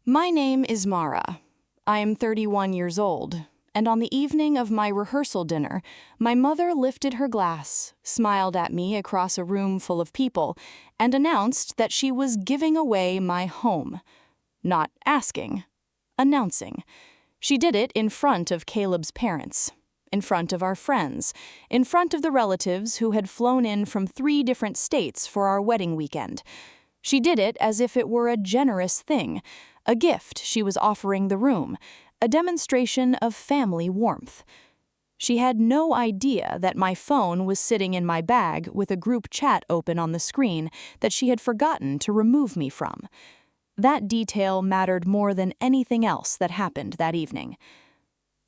My name is Mara. I am 31 years old, and on the evening of my rehearsal dinner, my mother lifted her glass, smiled at me across a room full of people, and announced that she was giving away my home. Not asking, announcing. She did it in front of Caleb's parents, in front of our friends, in front of the relatives who had flown in from 3 different states for our wedding weekend. She did it as if it were a generous thing, a gift she was offering the room, a demonstration of family warmth. She had no idea that my phone was sitting in my bag with a group chat open on the screen that she had forgotten to remove me from. That detail mattered more than anything else that happened that evening.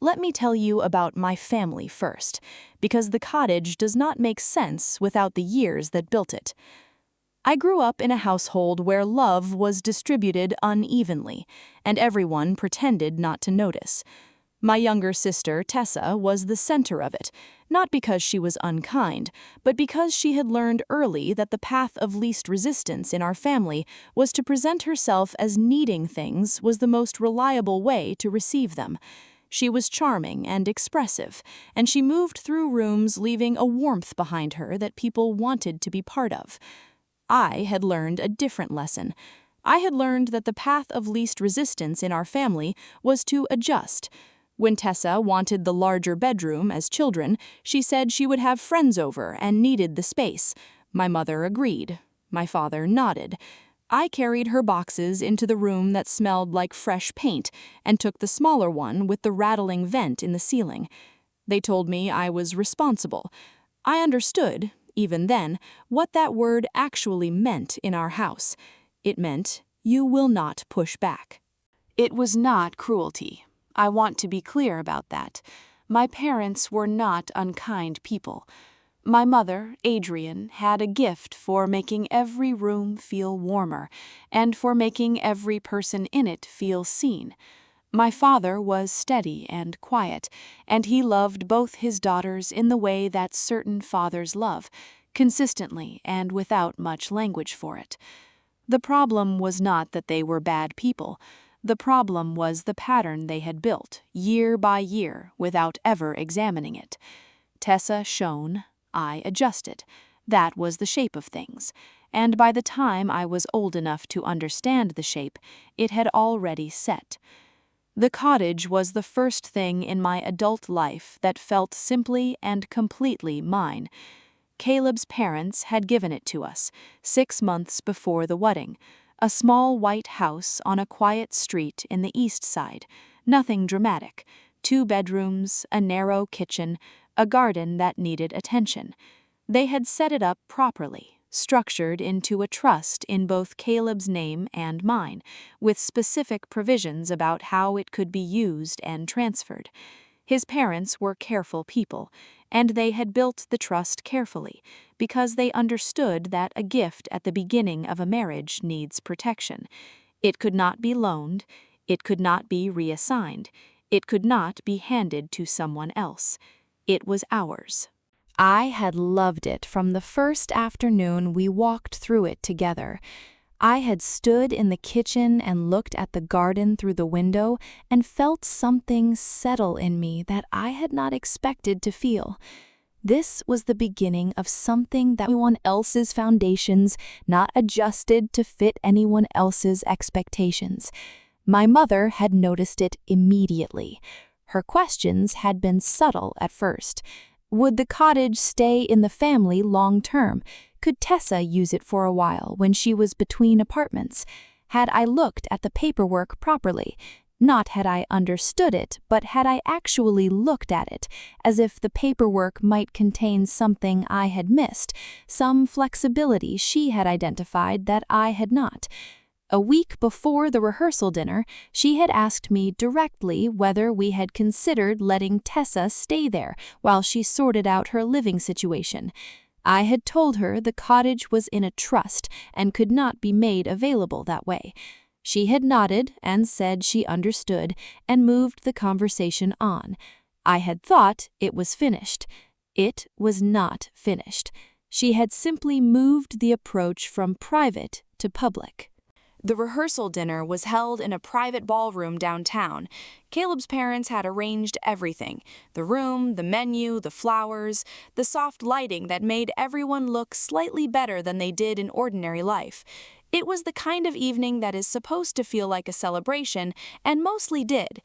Let me tell you about my family first, because the cottage does not make sense without the years that built it. I grew up in a household where love was distributed unevenly, and everyone pretended not to notice. My younger sister, Tessa, was the center of it, not because she was unkind, but because she had learned early that the path of least resistance in our family was to present herself as needing things was the most reliable way to receive them. She was charming and expressive, and she moved through rooms leaving a warmth behind her that people wanted to be part of. I had learned a different lesson. I had learned that the path of least resistance in our family was to adjust. When Tessa wanted the larger bedroom as children, she said she would have friends over and needed the space. My mother agreed. My father nodded. I carried her boxes into the room that smelled like fresh paint and took the smaller one with the rattling vent in the ceiling. They told me I was responsible. I understood, even then, what that word actually meant in our house. It meant, you will not push back. It was not cruelty. I want to be clear about that. My parents were not unkind people. My mother, Adrienne, had a gift for making every room feel warmer, and for making every person in it feel seen. My father was steady and quiet, and he loved both his daughters in the way that certain fathers love, consistently and without much language for it. The problem was not that they were bad people. The problem was the pattern they had built, year by year, without ever examining it. Tessa shone, I adjusted. That was the shape of things, and by the time I was old enough to understand the shape, it had already set. The cottage was the first thing in my adult life that felt simply and completely mine. Caleb's parents had given it to us, 6 months before the wedding. A small white house on a quiet street in the east side. Nothing dramatic. 2 bedrooms, a narrow kitchen, a garden that needed attention. They had set it up properly, structured into a trust in both Caleb's name and mine, with specific provisions about how it could be used and transferred. His parents were careful people, and they had built the trust carefully, because they understood that a gift at the beginning of a marriage needs protection. It could not be loaned, it could not be reassigned, it could not be handed to someone else. It was ours. I had loved it from the first afternoon we walked through it together. I had stood in the kitchen and looked at the garden through the window and felt something settle in me that I had not expected to feel. This was the beginning of something that anyone else's foundations, not adjusted to fit anyone else's expectations. My mother had noticed it immediately. Her questions had been subtle at first. Would the cottage stay in the family long term? Could Tessa use it for a while when she was between apartments? Had I looked at the paperwork properly? Not had I understood it, but had I actually looked at it, as if the paperwork might contain something I had missed, some flexibility she had identified that I had not. A week before the rehearsal dinner, she had asked me directly whether we had considered letting Tessa stay there while she sorted out her living situation. I had told her the cottage was in a trust and could not be made available that way. She had nodded and said she understood and moved the conversation on. I had thought it was finished. It was not finished. She had simply moved the approach from private to public. The rehearsal dinner was held in a private ballroom downtown. Caleb's parents had arranged everything: the room, the menu, the flowers, the soft lighting that made everyone look slightly better than they did in ordinary life. It was the kind of evening that is supposed to feel like a celebration, and mostly did.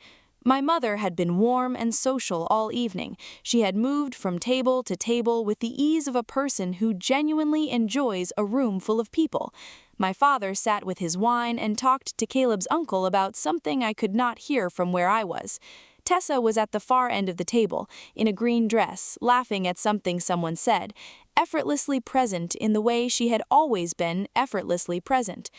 My mother had been warm and social all evening. She had moved from table to table with the ease of a person who genuinely enjoys a room full of people. My father sat with his wine and talked to Caleb's uncle about something I could not hear from where I was. Tessa was at the far end of the table, in a green dress, laughing at something someone said, effortlessly present in the way she had always been effortlessly present.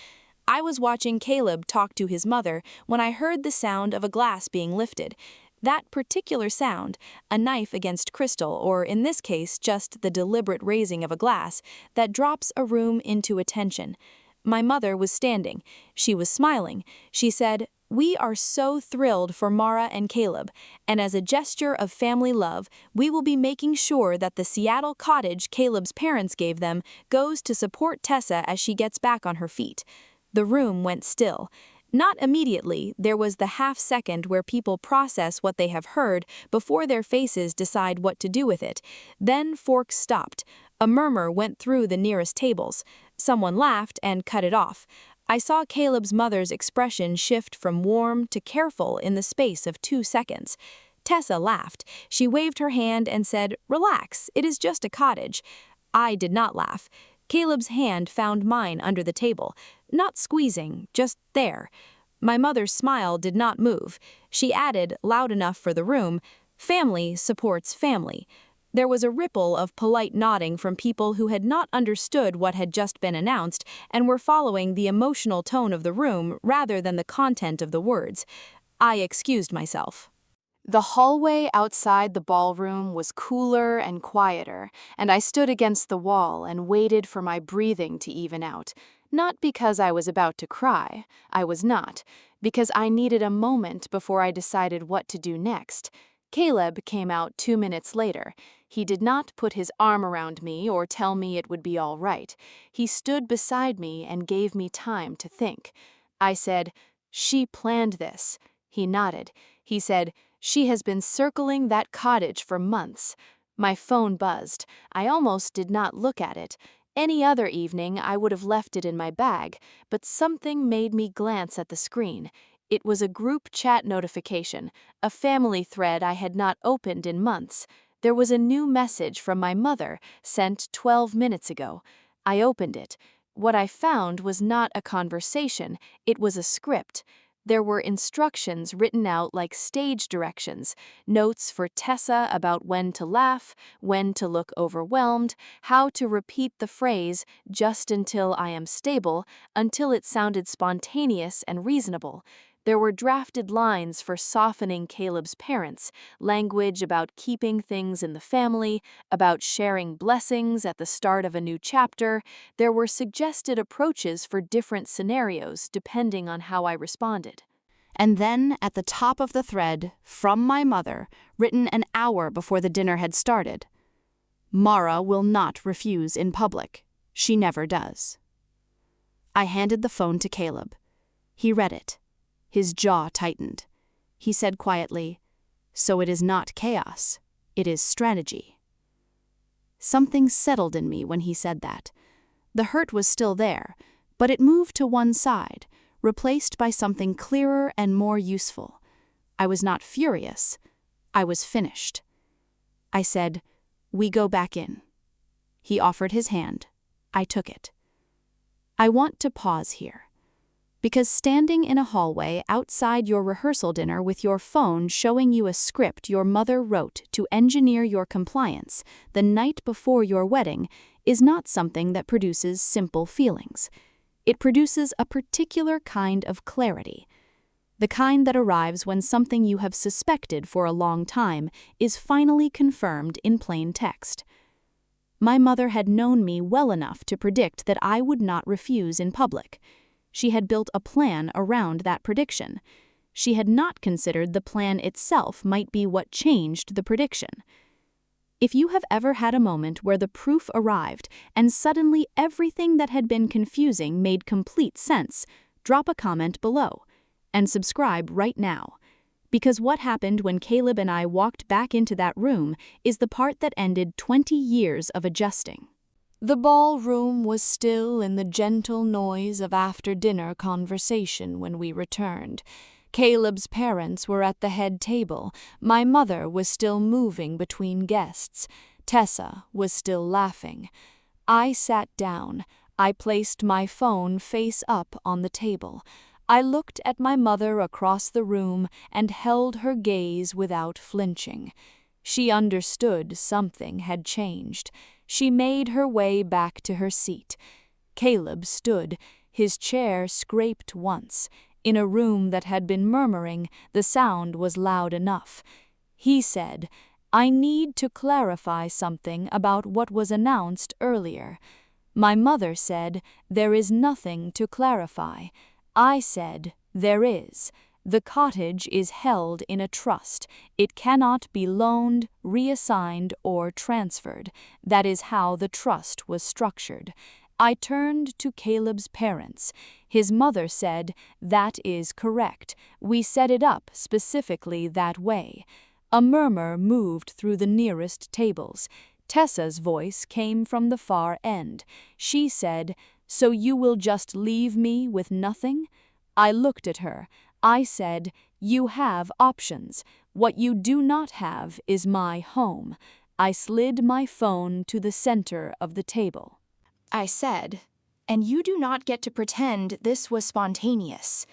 I was watching Caleb talk to his mother when I heard the sound of a glass being lifted. That particular sound, a knife against crystal, or in this case just the deliberate raising of a glass, that drops a room into attention. My mother was standing. She was smiling. She said, "We are so thrilled for Mara and Caleb, and as a gesture of family love, we will be making sure that the Seattle cottage Caleb's parents gave them goes to support Tessa as she gets back on her feet." The room went still. Not immediately. There was the half-second where people process what they have heard before their faces decide what to do with it. Then forks stopped. A murmur went through the nearest tables. Someone laughed and cut it off. I saw Caleb's mother's expression shift from warm to careful in the space of 2 seconds. Tessa laughed. She waved her hand and said, "Relax, it is just a cottage." I did not laugh. Caleb's hand found mine under the table. Not squeezing, just there. My mother's smile did not move. She added, loud enough for the room, "Family supports family." There was a ripple of polite nodding from people who had not understood what had just been announced and were following the emotional tone of the room rather than the content of the words. I excused myself. The hallway outside the ballroom was cooler and quieter, and I stood against the wall and waited for my breathing to even out. Not because I was about to cry, I was not, because I needed a moment before I decided what to do next. Caleb came out 2 minutes later. He did not put his arm around me or tell me it would be all right. He stood beside me and gave me time to think. I said, "She planned this." He nodded. He said, "She has been circling that cottage for months." My phone buzzed. I almost did not look at it. Any other evening, I would have left it in my bag, but something made me glance at the screen. It was a group chat notification, a family thread I had not opened in months. There was a new message from my mother, sent 12 minutes ago. I opened it. What I found was not a conversation, it was a script. There were instructions written out like stage directions, notes for Tessa about when to laugh, when to look overwhelmed, how to repeat the phrase, "just until I am stable," until it sounded spontaneous and reasonable. There were drafted lines for softening Caleb's parents, language about keeping things in the family, about sharing blessings at the start of a new chapter. There were suggested approaches for different scenarios depending on how I responded. And then, at the top of the thread, from my mother, written an hour before the dinner had started, "Mara will not refuse in public. She never does." I handed the phone to Caleb. He read it. His jaw tightened. He said quietly, "So it is not chaos, it is strategy." Something settled in me when he said that. The hurt was still there, but it moved to one side, replaced by something clearer and more useful. I was not furious. I was finished. I said, "We go back in." He offered his hand. I took it. I want to pause here. Because standing in a hallway outside your rehearsal dinner with your phone showing you a script your mother wrote to engineer your compliance the night before your wedding is not something that produces simple feelings. It produces a particular kind of clarity. The kind that arrives when something you have suspected for a long time is finally confirmed in plain text. My mother had known me well enough to predict that I would not refuse in public. She had built a plan around that prediction. She had not considered the plan itself might be what changed the prediction. If you have ever had a moment where the proof arrived and suddenly everything that had been confusing made complete sense, drop a comment below and subscribe right now. Because what happened when Caleb and I walked back into that room is the part that ended 20 years of adjusting. The ballroom was still in the gentle noise of after-dinner conversation when we returned. Caleb's parents were at the head table. My mother was still moving between guests. Tessa was still laughing. I sat down. I placed my phone face up on the table. I looked at my mother across the room and held her gaze without flinching. She understood something had changed. She made her way back to her seat. Caleb stood. His chair scraped once. In a room that had been murmuring, the sound was loud enough. He said, "I need to clarify something about what was announced earlier." My mother said, "There is nothing to clarify." I said, "There is. The cottage is held in a trust. It cannot be loaned, reassigned, or transferred. That is how the trust was structured." I turned to Caleb's parents. His mother said, "That is correct. We set it up specifically that way." A murmur moved through the nearest tables. Tessa's voice came from the far end. She said, "So you will just leave me with nothing?" I looked at her. I said, "You have options. What you do not have is my home." I slid my phone to the center of the table. I said, "And you do not get to pretend this was spontaneous."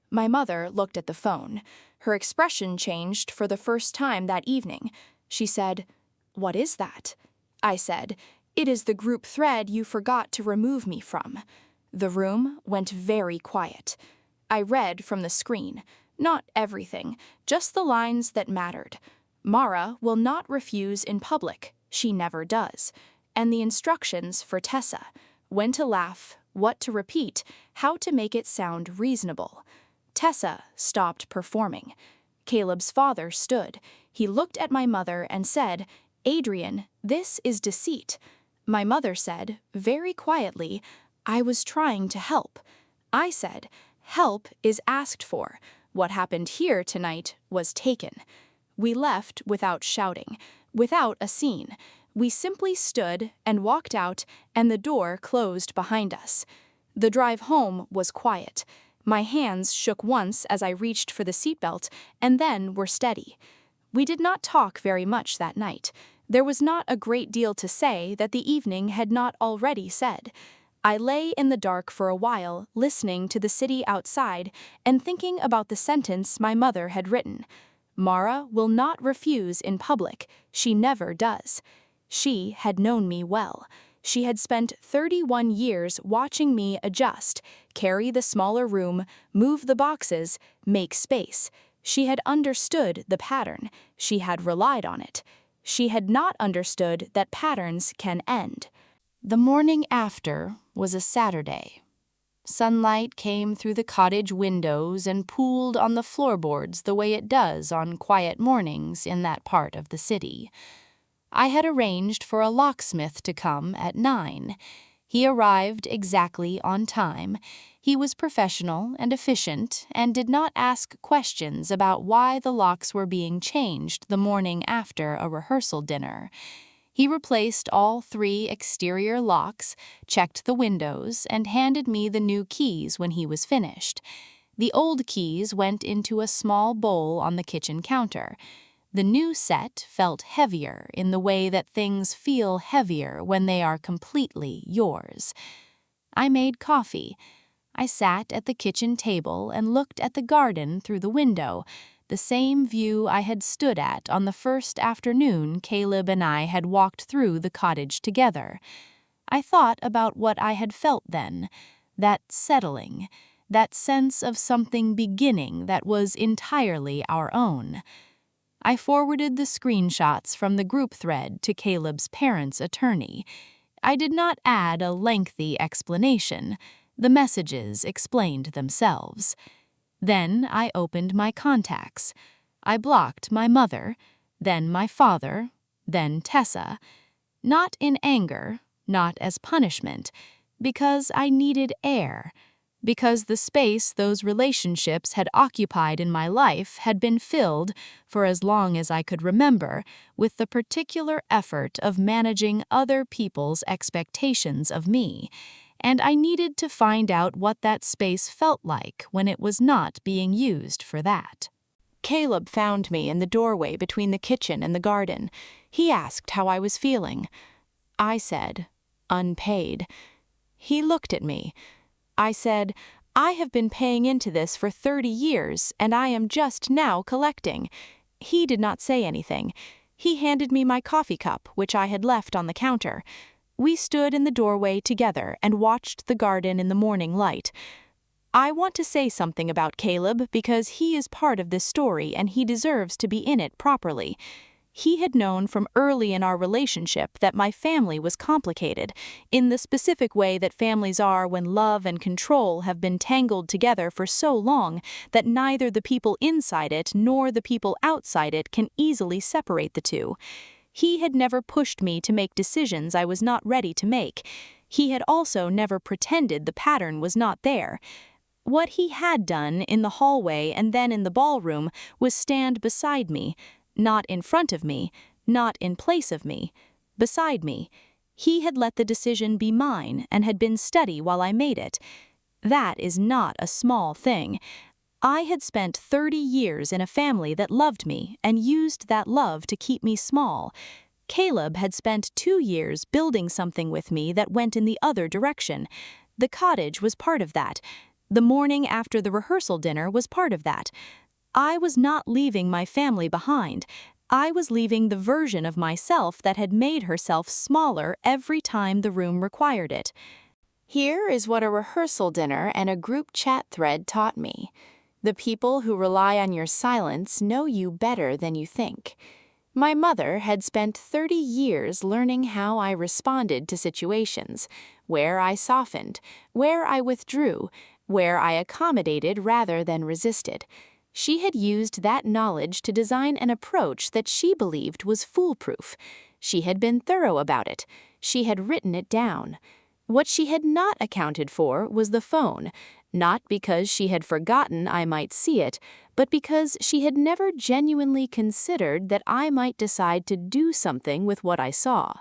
My mother looked at the phone. Her expression changed for the first time that evening. She said, "What is that?" I said, "It is the group thread you forgot to remove me from." The room went very quiet. I read from the screen. Not everything, just the lines that mattered. Mara will not refuse in public. She never does. And the instructions for Tessa: when to laugh, what to repeat, how to make it sound reasonable. Tessa stopped performing. Caleb's father stood. He looked at my mother and said, "Adrienne, this is deceit." My mother said, very quietly, "I was trying to help." I said, "Help is asked for. What happened here tonight was taken." We left without shouting, without a scene. We simply stood and walked out, and the door closed behind us. The drive home was quiet. My hands shook once as I reached for the seatbelt, and then were steady. We did not talk very much that night. There was not a great deal to say that the evening had not already said. I lay in the dark for a while, listening to the city outside and thinking about the sentence my mother had written. Mara will not refuse in public. She never does. She had known me well. She had spent 31 years watching me adjust, carry the smaller room, move the boxes, make space. She had understood the pattern. She had relied on it. She had not understood that patterns can end. The morning after was a Saturday. Sunlight came through the cottage windows and pooled on the floorboards the way it does on quiet mornings in that part of the city. I had arranged for a locksmith to come at 9. He arrived exactly on time. He was professional and efficient and did not ask questions about why the locks were being changed the morning after a rehearsal dinner. He replaced all 3 exterior locks, checked the windows, and handed me the new keys when he was finished. The old keys went into a small bowl on the kitchen counter. The new set felt heavier in the way that things feel heavier when they are completely yours. I made coffee. I sat at the kitchen table and looked at the garden through the window, the same view I had stood at on the first afternoon Caleb and I had walked through the cottage together. I thought about what I had felt then, that settling, that sense of something beginning that was entirely our own. I forwarded the screenshots from the group thread to Caleb's parents' attorney. I did not add a lengthy explanation. The messages explained themselves. Then I opened my contacts. I blocked my mother, then my father, then Tessa. Not in anger, not as punishment, because I needed air. because the space those relationships had occupied in my life had been filled, for as long as I could remember, with the particular effort of managing other people's expectations of me, and I needed to find out what that space felt like when it was not being used for that. Caleb found me in the doorway between the kitchen and the garden. He asked how I was feeling. I said, unpaid. He looked at me. I said, I have been paying into this for 30 years, and I am just now collecting. He did not say anything. He handed me my coffee cup, which I had left on the counter. We stood in the doorway together and watched the garden in the morning light. I want to say something about Caleb because he is part of this story and he deserves to be in it properly. He had known from early in our relationship that my family was complicated, in the specific way that families are when love and control have been tangled together for so long that neither the people inside it nor the people outside it can easily separate the two. He had never pushed me to make decisions I was not ready to make. He had also never pretended the pattern was not there. What he had done in the hallway and then in the ballroom was stand beside me, not in front of me, not in place of me, beside me. He had let the decision be mine and had been steady while I made it. That is not a small thing. I had spent 30 years in a family that loved me and used that love to keep me small. Caleb had spent 2 years building something with me that went in the other direction. The cottage was part of that. The morning after the rehearsal dinner was part of that. I was not leaving my family behind. I was leaving the version of myself that had made herself smaller every time the room required it. Here is what a rehearsal dinner and a group chat thread taught me. The people who rely on your silence know you better than you think. My mother had spent 30 years learning how I responded to situations, where I softened, where I withdrew, where I accommodated rather than resisted. She had used that knowledge to design an approach that she believed was foolproof. She had been thorough about it. She had written it down. What she had not accounted for was the phone, not because she had forgotten I might see it, but because she had never genuinely considered that I might decide to do something with what I saw.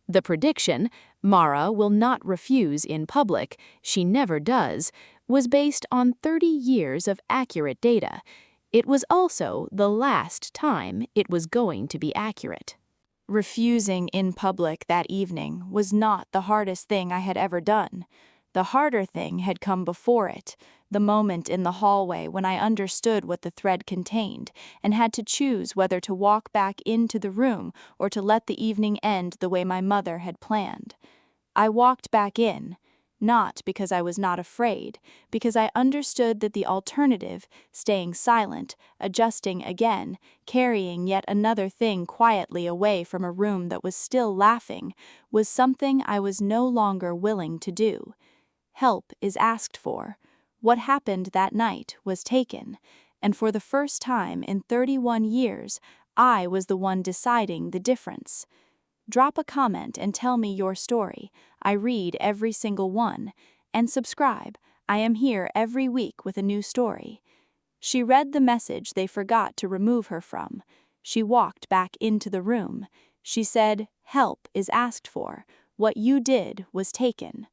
The prediction, Mara will not refuse in public, she never does, was based on 30 years of accurate data. It was also the last time it was going to be accurate. Refusing in public that evening was not the hardest thing I had ever done. The harder thing had come before it, the moment in the hallway when I understood what the thread contained and had to choose whether to walk back into the room or to let the evening end the way my mother had planned. I walked back in, not because I was not afraid, because I understood that the alternative, staying silent, adjusting again, carrying yet another thing quietly away from a room that was still laughing, was something I was no longer willing to do. Help is asked for. What happened that night was taken, and for the first time in 31 years, I was the one deciding the difference. Drop a comment and tell me your story. I read every single one. And subscribe. I am here every week with a new story. She read the message they forgot to remove her from. She walked back into the room. She said, "Help is asked for. What you did was taken."